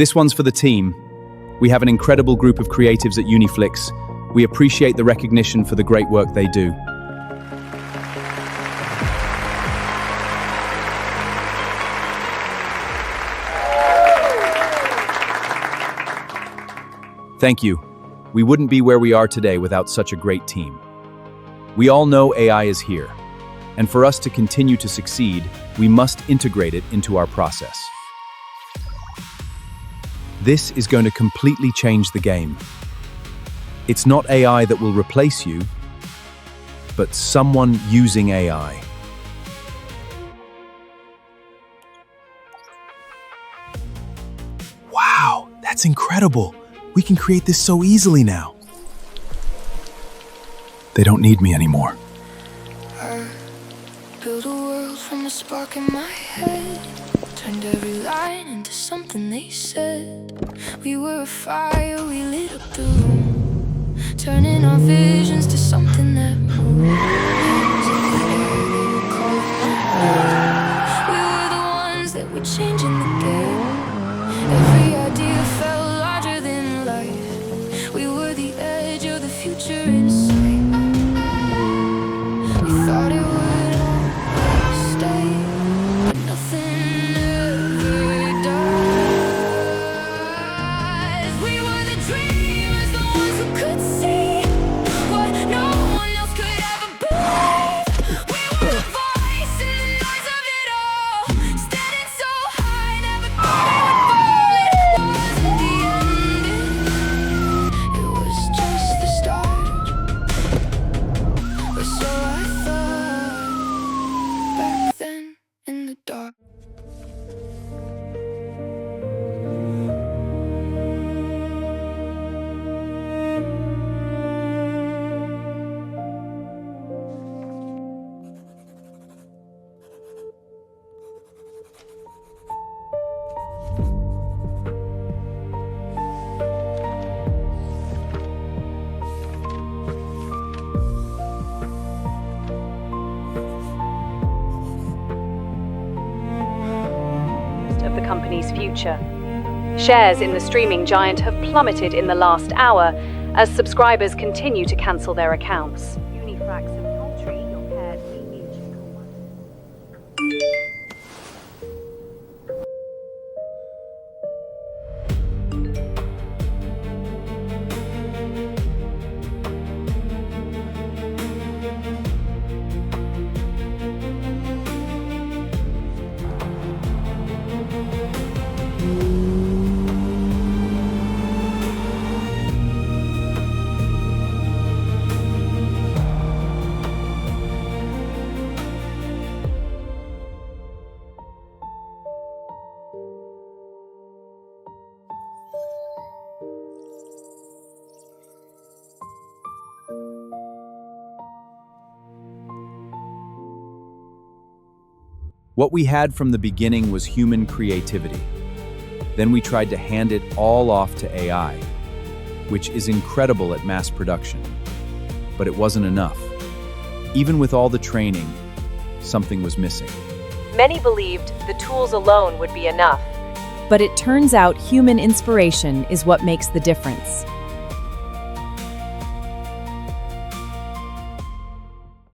This one's for the team. We have an incredible group of creatives at Uniflix. We appreciate the recognition for the great work they do. Thank you. We wouldn't be where we are today without such a great team. We all know AI is here, and for us to continue to succeed, we must integrate it into our process. This is going to completely change the game. It's not AI that will replace you, but someone using AI. Wow, that's incredible. We can create this so easily now. They don't need me anymore. I built a world from a spark in my head, turned every line into something they said. We were a fire, we lit up the room, turning our visions to something that moved. Hands in the air, they were calling my name. We were the ones that were changing the game. Every idea felt larger than life. We were the edge of the future in sight. We thought it would all stay, but nothing ever dies. We were the dreamers, the ones who could see what no one else could ever believe. We were the voice in the noise of it all, standing so high, never thought we would fall. It wasn't the ending, it was just the start. Or so I thought back then in the dark. Of the company's future. Shares in the streaming giant have plummeted in the last hour as subscribers continue to cancel their accounts. Unifrax and poultry, your paired image. What we had from the beginning was human creativity. Then we tried to hand it all off to AI, which is incredible at mass production. But it wasn't enough. Even with all the training, something was missing. Many believed the tools alone would be enough. But it turns out human inspiration is what makes the difference.